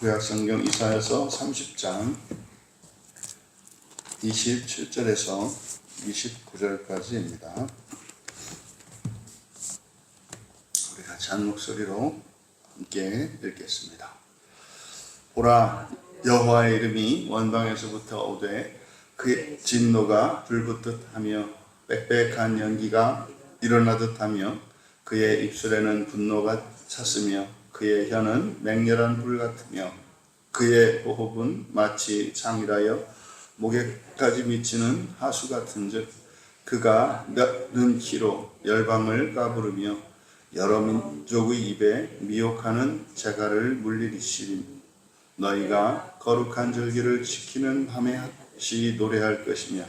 구약성경 이사야서 30장 27절에서 29절까지입니다. 우리 같이 한 목소리로 함께 읽겠습니다. 보라, 여호와의 이름이 원방에서부터 오되 그의 진노가 불붙듯 하며 빽빽한 연기가 일어나듯 하며 그의 입술에는 분노가 찼으며 그의 혀는 맹렬한 불 같으며 그의 호흡은 마치 창이라여 목에까지 미치는 하수 같은즉 그가 몇 키로 열방을 까부르며 여러 민족의 입에 미혹하는 재갈을 물리리시리. 너희가 거룩한 절기를 지키는 밤에 합시 노래할 것이며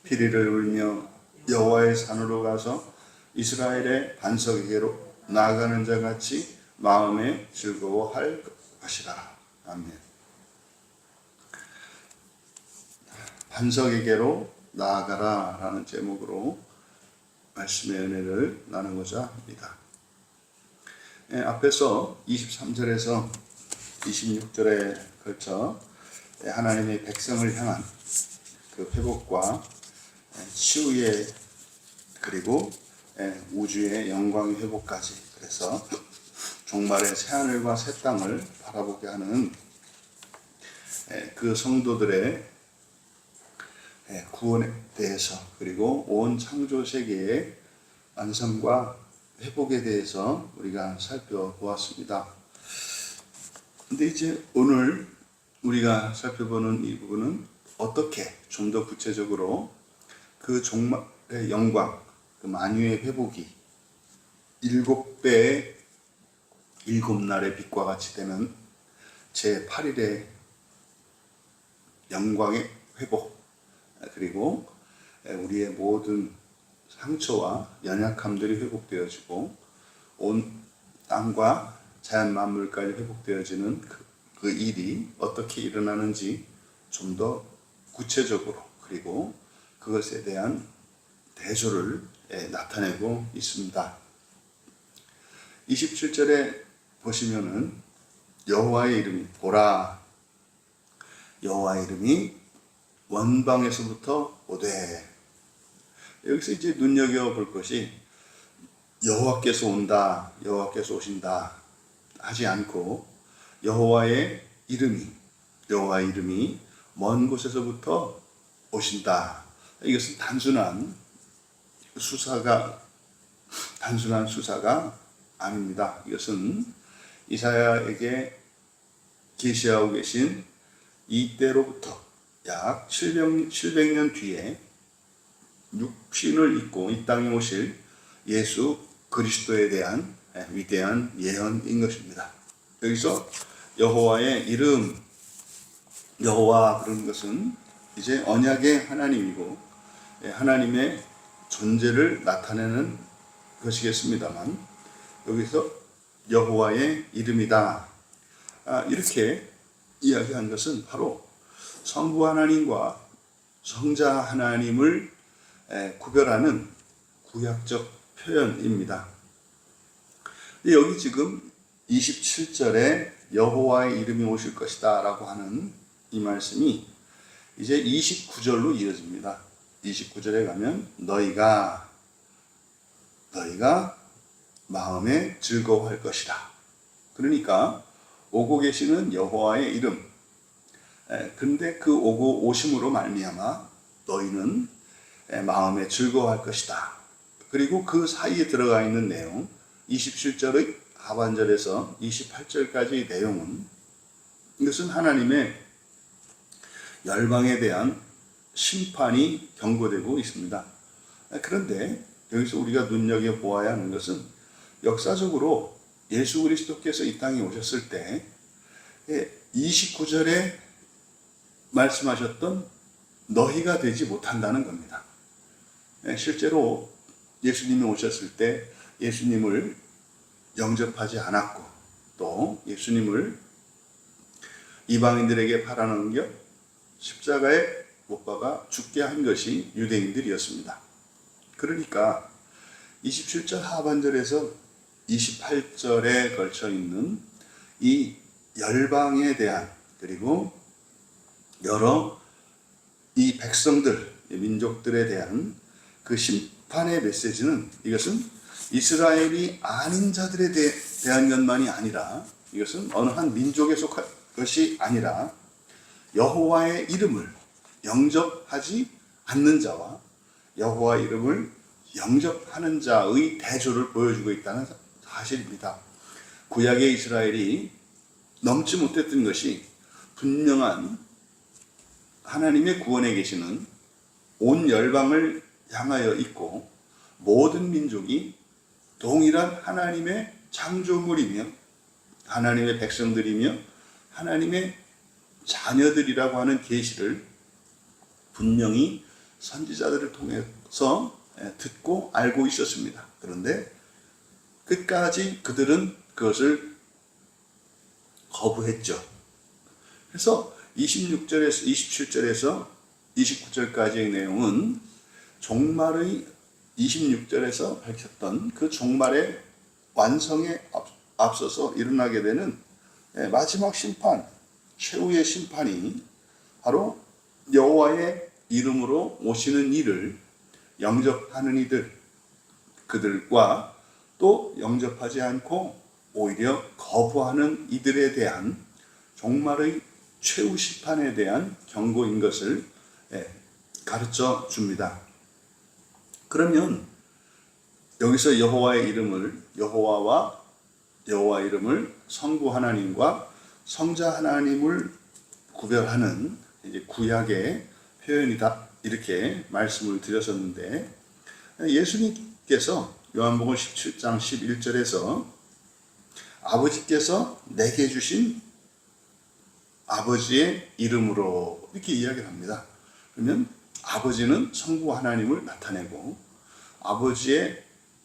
피리를 울며 여호와의 산으로 가서 이스라엘의 반석에게로 나아가는 자 같이 마음에 즐거워할 것이라. 아멘. 반석에게로 나아가라 라는 제목으로 말씀의 은혜를 나누고자 합니다. 앞에서 23절에서 26절에 걸쳐 하나님의 백성을 향한 그 회복과 치유의 그리고 우주의 영광의 회복까지, 그래서 종말의 새하늘과 새 땅을 바라보게 하는 그 성도들의 구원에 대해서, 그리고 온 창조 세계의 완성과 회복에 대해서 우리가 살펴보았습니다. 근데 이제 오늘 우리가 살펴보는 이 부분은 어떻게 좀 더 구체적으로 그 종말의 영광, 그 만유의 회복이 7배의 7날의 빛과 같이 되는 제8일의 영광의 회복, 그리고 우리의 모든 상처와 연약함들이 회복되어지고 온 땅과 자연 만물까지 회복되어지는 그 일이 어떻게 일어나는지 좀 더 구체적으로, 그리고 그것에 대한 대조를 나타내고 있습니다. 27절에 보시면은 여호와의 이름이, 보라, 여호와의 이름이 원방에서부터 오되, 여기서 이제 눈여겨볼 것이 여호와께서 온다, 여호와께서 오신다 하지 않고 여호와의 이름이 먼 곳에서부터 오신다. 이것은 단순한 수사가 아닙니다. 이것은 이사야에게 계시하고 계신 이때로부터 약 700년 뒤에 육신을 입고 이 땅에 오실 예수 그리스도에 대한 위대한 예언인 것입니다. 여기서 여호와의 이름, 여호와 그런 것은 이제 언약의 하나님이고 하나님의 존재를 나타내는 것이겠습니다만, 여기서 여호와의 이름이다 이렇게 이야기한 것은 바로 성부 하나님과 성자 하나님을 구별하는 구약적 표현입니다. 여기 지금 27절에 여호와의 이름이 오실 것이다 라고 하는 이 말씀이 이제 29절로 이어집니다. 29절에 가면 너희가 마음에 즐거워할 것이다. 그러니까 오고 계시는 여호와의 이름, 근데 그 오고 오심으로 말미암아 너희는 마음에 즐거워할 것이다. 그리고 그 사이에 들어가 있는 내용, 27절의 하반절에서 28절까지의 내용은, 이것은 하나님의 열방에 대한 심판이 경고되고 있습니다. 그런데 여기서 우리가 눈여겨보아야 하는 것은 역사적으로 예수 그리스도께서 이 땅에 오셨을 때 29절에 말씀하셨던 너희가 되지 못한다는 겁니다. 실제로 예수님이 오셨을 때 예수님을 영접하지 않았고, 또 예수님을 이방인들에게 팔아넘겨 십자가에 못 박아 죽게 한 것이 유대인들이었습니다. 그러니까 27절 하반절에서 28절에 걸쳐 있는 이 열방에 대한, 그리고 여러 이 백성들, 민족들에 대한 그 심판의 메시지는, 이것은 이스라엘이 아닌 자들에 대한 것만이 아니라, 이것은 어느 한 민족에 속한 것이 아니라 여호와의 이름을 영접하지 않는 자와 여호와의 이름을 영접하는 자의 대조를 보여주고 있다는 사실입니다. 구약의 이스라엘이 넘지 못했던 것이 분명한 하나님의 구원에 계시는 온 열방을 향하여 있고, 모든 민족이 동일한 하나님의 창조물이며 하나님의 백성들이며 하나님의 자녀들이라고 하는 계시를 분명히 선지자들을 통해서 듣고 알고 있었습니다. 그런데 끝까지 그들은 그것을 거부했죠. 그래서 26절에서 27절에서 29절까지의 내용은 종말의 26절에서 밝혔던 그 종말의 완성에 앞서서 일어나게 되는 마지막 심판, 최후의 심판이 바로 여호와의 이름으로 오시는 이를 영접하는 이들, 그들과 또 영접하지 않고 오히려 거부하는 이들에 대한 종말의 최후 심판에 대한 경고인 것을 가르쳐 줍니다. 그러면 여기서 여호와의 이름을, 여호와 이름을 성부 하나님과 성자 하나님을 구별하는 이제 구약의 표현이다, 이렇게 말씀을 드렸었는데, 예수님께서 요한복음 17장 11절에서 아버지께서 내게 주신 아버지의 이름으로 이렇게 이야기를 합니다. 그러면 아버지는 성부 하나님을 나타내고, 아버지의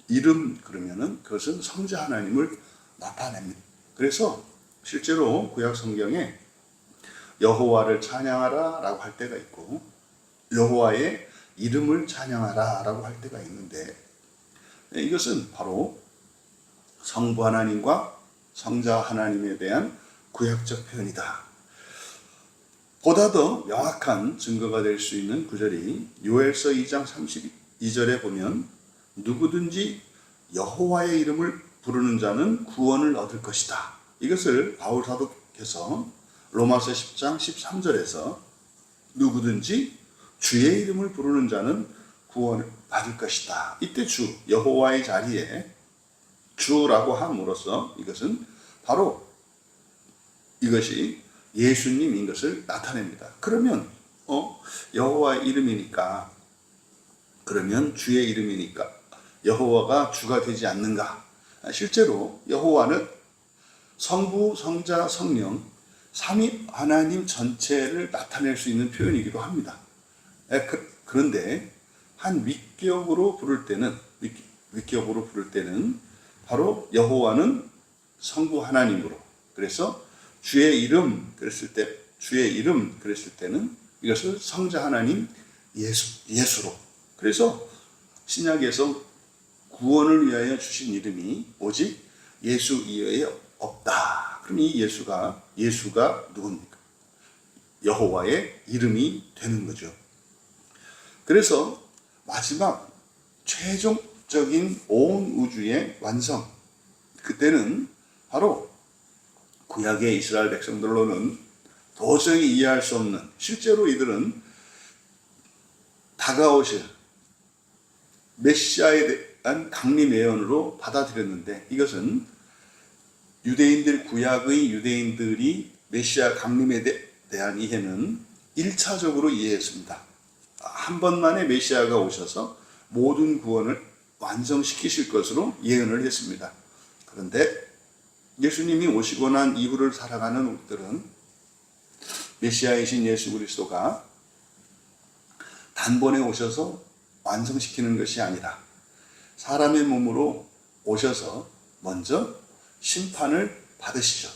이름 그러면은 그것은 성자 하나님을 나타냅니다. 그래서 실제로 구약 성경에 여호와를 찬양하라 라고 할 때가 있고, 여호와의 이름을 찬양하라 라고 할 때가 있는데, 이것은 바로 성부 하나님과 성자 하나님에 대한 구약적 표현이다. 보다 더 명확한 증거가 될 수 있는 구절이 요엘서 2장 32절에 보면, 누구든지 여호와의 이름을 부르는 자는 구원을 얻을 것이다. 이것을 바울 사도께서 로마서 10장 13절에서 누구든지 주의 이름을 부르는 자는 구원을 받을 것이다. 이때 주, 여호와의 자리에 주라고 함으로써 이것은 바로 이것이 예수님인 것을 나타냅니다. 그러면 여호와의 이름이니까, 그러면 주의 이름이니까 여호와가 주가 되지 않는가? 실제로 여호와는 성부, 성자, 성령 삼위 하나님 전체를 나타낼 수 있는 표현이기도 합니다. 그런데 한 위격으로 부를 때는 바로 여호와는 성부 하나님으로, 그래서 주의 이름 그랬을 때는 이것을 성자 하나님 예수로, 그래서 신약에서 구원을 위하여 주신 이름이 오직 예수 이외에 없다. 그럼 이 예수가 누굽니까? 여호와의 이름이 되는 거죠. 그래서 마지막 최종적인 온 우주의 완성, 그때는 바로 구약의 이스라엘 백성들로는 도저히 이해할 수 없는, 실제로 이들은 다가오실 메시아에 대한 강림 예언으로 받아들였는데, 이것은 구약의 유대인들이 메시아 강림에 대한 이해는 1차적으로 이해했습니다. 한 번만에 메시아가 오셔서 모든 구원을 완성시키실 것으로 예언을 했습니다. 그런데 예수님이 오시고 난 이후를 살아가는 우리들은 메시아이신 예수 그리스도가 단번에 오셔서 완성시키는 것이 아니라 사람의 몸으로 오셔서 먼저 심판을 받으시죠.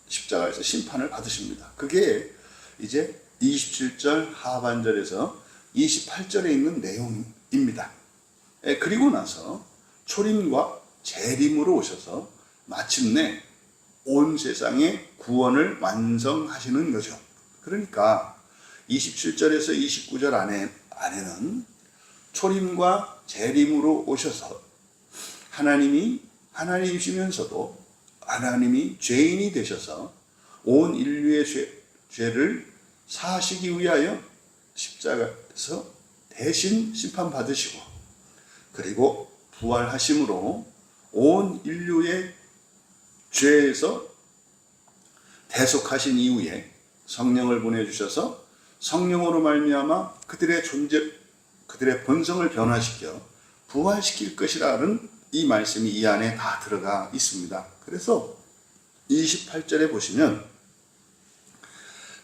십자가에서 심판을 받으십니다. 그게 이제 27절 하반절에서 28절에 있는 내용입니다. 그리고 나서 초림과 재림으로 오셔서 마침내 온 세상의 구원을 완성하시는 거죠. 그러니까 27절에서 29절 안에는 초림과 재림으로 오셔서 하나님이 하나님이시면서도 하나님이 죄인이 되셔서 온 인류의 죄를 사하시기 위하여 십자가에서 대신 심판받으시고, 그리고 부활하심으로 온 인류의 죄에서 대속하신 이후에 성령을 보내주셔서 성령으로 말미암아 그들의 본성을 변화시켜 부활시킬 것이라는 이 말씀이 이 안에 다 들어가 있습니다. 그래서 28절에 보시면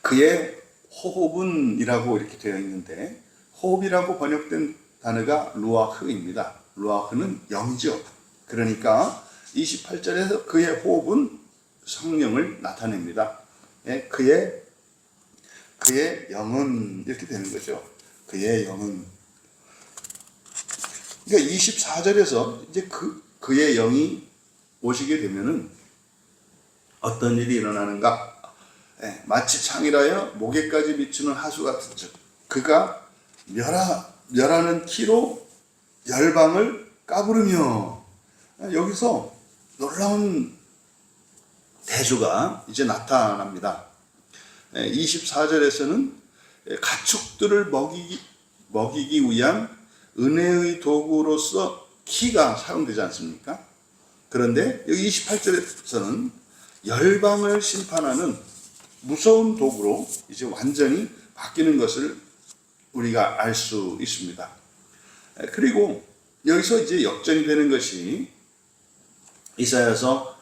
그의 호흡은이라고 이렇게 되어 있는데, 호흡이라고 번역된 단어가 루아흐입니다. 루아흐는 영이죠. 그러니까 28절에서 그의 호흡은 성령을 나타냅니다. 그의 영은 이렇게 되는 거죠. 그의 영은. 그러니까 24절에서 이제 그의 영이 오시게 되면은 어떤 일이 일어나는가? 마치 창이라여 목에까지 비추는 하수 같은 즉, 그가 멸하는 키로 열방을 까부르며. 여기서 놀라운 대조가 이제 나타납니다. 24절에서는 가축들을 먹이기 위한 은혜의 도구로서 키가 사용되지 않습니까? 그런데 여기 28절에서는 열방을 심판하는 무서운 도구로 이제 완전히 바뀌는 것을 우리가 알 수 있습니다. 그리고 여기서 이제 역전이 되는 것이 이사야서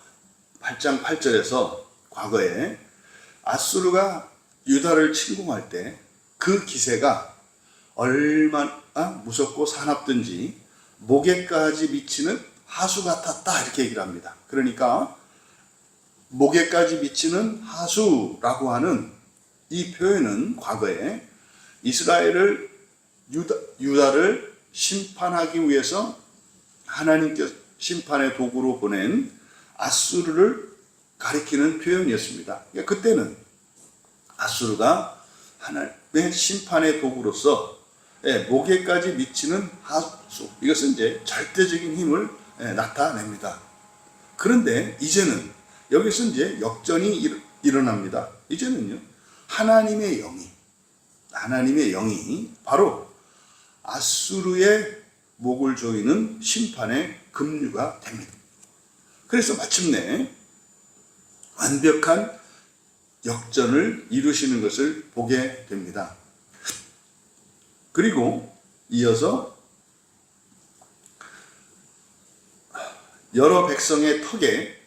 8장 8절에서 과거에 아수르가 유다를 침공할 때 그 기세가 얼마나 무섭고 사납든지 목에까지 미치는 하수 같았다, 이렇게 얘기를 합니다. 그러니까 목에까지 미치는 하수라고 하는 이 표현은 과거에 유다를 심판하기 위해서 하나님께서 심판의 도구로 보낸 아수르를 가리키는 표현이었습니다. 그러니까 그때는 아수르가 하나님의 심판의 도구로서 목에까지 미치는 하수, 이것은 이제 절대적인 힘을 나타냅니다. 그런데 이제는 여기서 이제 역전이 일어납니다. 이제는요, 하나님의 영이 바로 아수르의 목을 조이는 심판의 급류가 됩니다. 그래서 마침내 완벽한 역전을 이루시는 것을 보게 됩니다. 그리고 이어서 여러 백성의 턱에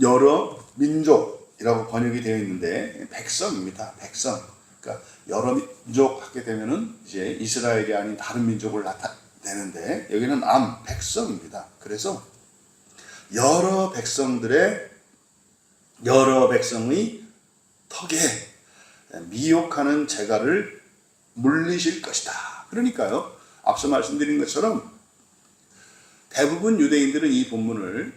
여러 민족이라고 번역이 되어 있는데 백성입니다. 백성. 그러니까 여러 민족 하게 되면은 이제 이스라엘이 아닌 다른 민족을 나타내는데 여기는 백성입니다. 그래서 여러 백성의 턱에 미혹하는 재갈을 물리실 것이다. 그러니까요, 앞서 말씀드린 것처럼 대부분 유대인들은 이 본문을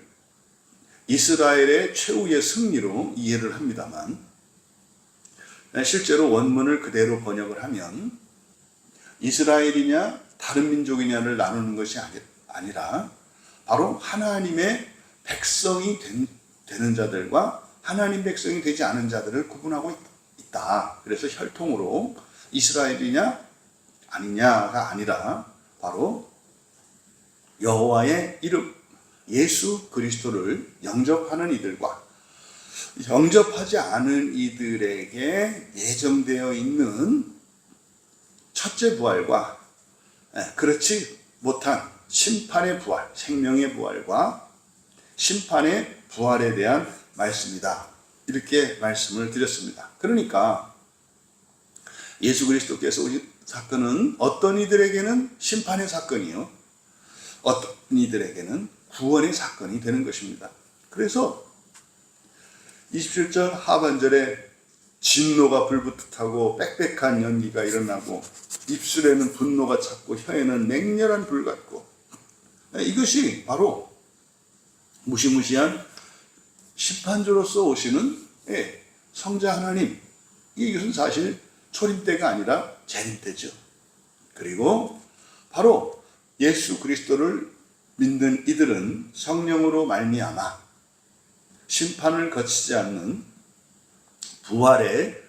이스라엘의 최후의 승리로 이해를 합니다만, 실제로 원문을 그대로 번역을 하면 이스라엘이냐 다른 민족이냐를 나누는 것이 아니라 바로 하나님의 백성이 되는 자들과 하나님 백성이 되지 않은 자들을 구분하고 있다. 그래서 혈통으로 이스라엘이냐 아니냐가 아니라 바로 여호와의 이름 예수 그리스도를 영접하는 이들과 영접하지 않은 이들에게 예정되어 있는 첫째 부활과 그렇지 못한 심판의 부활, 생명의 부활과 심판의 부활에 대한 말씀이다. 이렇게 말씀을 드렸습니다. 그러니까 예수 그리스도께서 오신 사건은 어떤 이들에게는 심판의 사건이요, 어떤 이들에게는 구원의 사건이 되는 것입니다. 그래서 27절 하반절에 진노가 불붙듯하고 빽빽한 연기가 일어나고 입술에는 분노가 찼고 혀에는 맹렬한 불 같고, 이것이 바로 무시무시한 심판주로서 오시는 성자 하나님, 이것은 사실 초림 때가 아니라 재림 때죠. 그리고 바로 예수 그리스도를 믿는 이들은 성령으로 말미암아 심판을 거치지 않는 부활에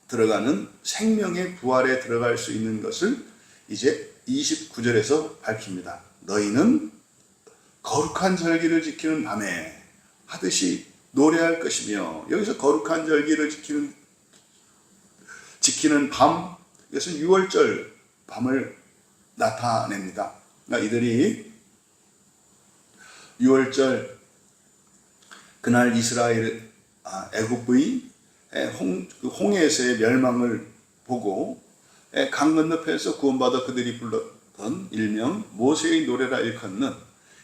들어가는, 생명의 부활에 들어갈 수 있는 것을 이제 29절에서 밝힙니다. 너희는 거룩한 절기를 지키는 밤에 하듯이 노래할 것이며, 여기서 거룩한 절기를 지키는 밤, 이것은 6월절 밤을 나타냅니다. 그러니까 이들이 6월절 그날 이스라엘 애굽의 홍해에서의 mer망을 보고 강 건너편에서 구원받아 그들이 불렀던 일명 모세의 노래라 일컫는,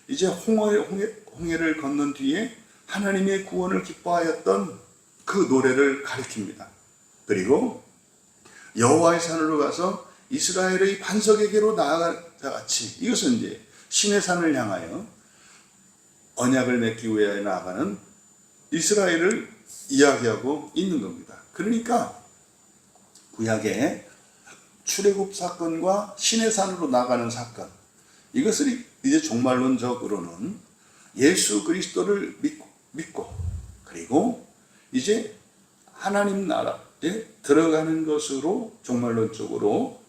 이제 홍해를 건넌 뒤에 하나님의 구원을 기뻐하였던 그 노래를 가리킵니다. 그리고 여호와의 산으로 가서 이스라엘의 반석에게로 나아가자 같이, 이것은 이제 신의 산을 향하여 언약을 맺기 위하여 나아가는 이스라엘을 이야기하고 있는 겁니다. 그러니까 구약의 출애굽 사건과 신의 산으로 나가는 사건, 이것을 이제 종말론적으로는 예수 그리스도를 믿고 그리고 이제 하나님 나라에 들어가는 것으로 종말론적으로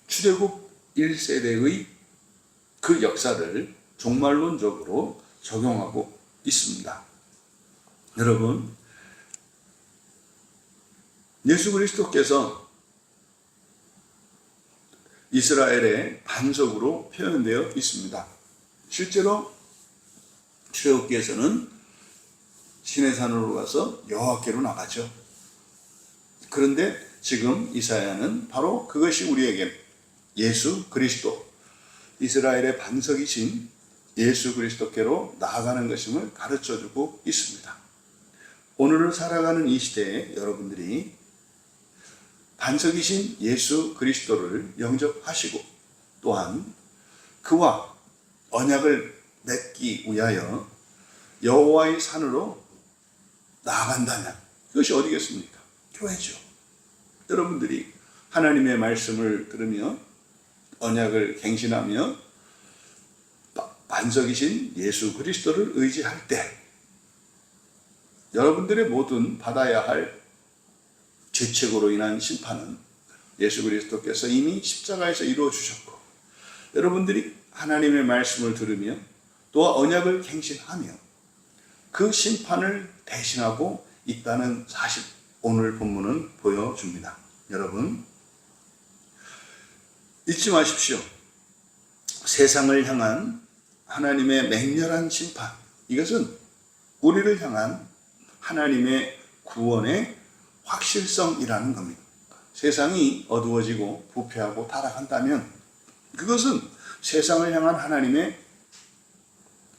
출애굽 1세대의 그 역사를 종말론적으로 적용하고 있습니다. 여러분, 예수 그리스도께서 이스라엘의 반석으로 표현되어 있습니다. 실제로 출애굽기에서는 신의 산으로 가서 여호와께로 나가죠. 그런데 지금 이사야는 바로 그것이 우리에게 예수 그리스도, 이스라엘의 반석이신 예수 그리스도께로 나아가는 것임을 가르쳐주고 있습니다. 오늘을 살아가는 이 시대에 여러분들이 반석이신 예수 그리스도를 영접하시고 또한 그와 언약을 맺기 위하여 여호와의 산으로 나아간다면 그것이 어디겠습니까? 교회죠. 여러분들이 하나님의 말씀을 들으며 언약을 갱신하며 반석이신 예수 그리스도를 의지할 때 여러분들의 모든 받아야 할 죄책으로 인한 심판은 예수 그리스도께서 이미 십자가에서 이루어 주셨고, 여러분들이 하나님의 말씀을 들으며 또 언약을 갱신하며 그 심판을 대신하고 있다는 사실, 오늘 본문은 보여줍니다. 여러분, 잊지 마십시오. 세상을 향한 하나님의 맹렬한 심판, 이것은 우리를 향한 하나님의 구원의 확실성이라는 겁니다. 세상이 어두워지고 부패하고 타락한다면 그것은 세상을 향한 하나님의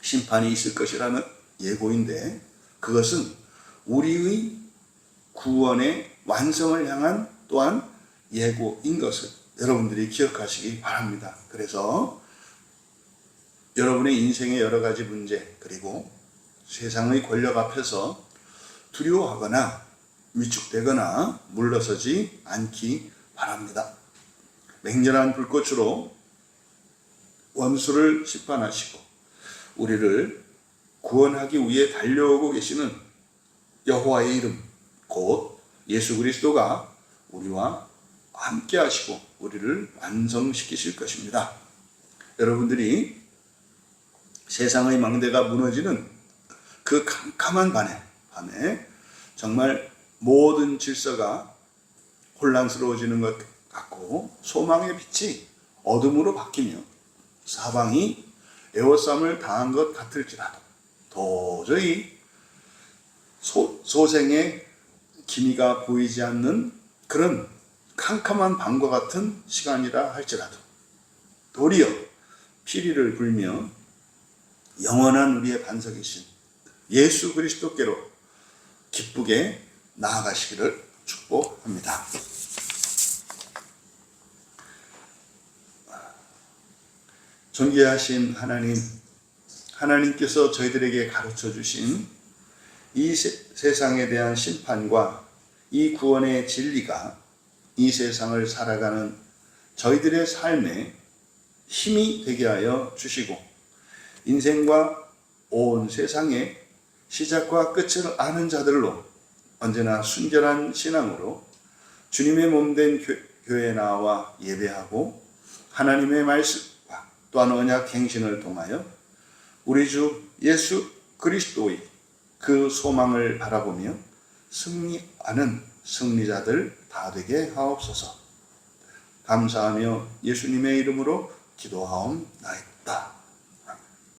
심판이 있을 것이라는 예고인데, 그것은 우리의 구원의 완성을 향한 또한 예고인 것을 여러분들이 기억하시기 바랍니다. 그래서 여러분의 인생의 여러 가지 문제, 그리고 세상의 권력 앞에서 두려워하거나 위축되거나 물러서지 않기 바랍니다. 맹렬한 불꽃으로 원수를 심판하시고 우리를 구원하기 위해 달려오고 계시는 여호와의 이름, 곧 예수 그리스도가 우리와 함께 하시고 우리를 완성시키실 것입니다. 여러분들이 세상의 망대가 무너지는 그 캄캄한 밤에 정말 모든 질서가 혼란스러워지는 것 같고 소망의 빛이 어둠으로 바뀌며 사방이 애워쌈을 당한 것 같을지라도 도저히 소생의 기미가 보이지 않는 그런 캄캄한 밤과 같은 시간이라 할지라도 도리어 피리를 불며 영원한 우리의 반석이신 예수 그리스도께로 기쁘게 나아가시기를 축복합니다. 존귀하신 하나님, 하나님께서 저희들에게 가르쳐 주신 이 세상에 대한 심판과 이 구원의 진리가 이 세상을 살아가는 저희들의 삶에 힘이 되게 하여 주시고 인생과 온 세상의 시작과 끝을 아는 자들로 언제나 순결한 신앙으로 주님의 몸된 교회에 나와 예배하고 하나님의 말씀과 또한 언약 행신을 통하여 우리 주 예수 그리스도의 그 소망을 바라보며 승리하는 승리자들 다 되게 하옵소서. 감사하며 예수님의 이름으로 기도하옵나이다.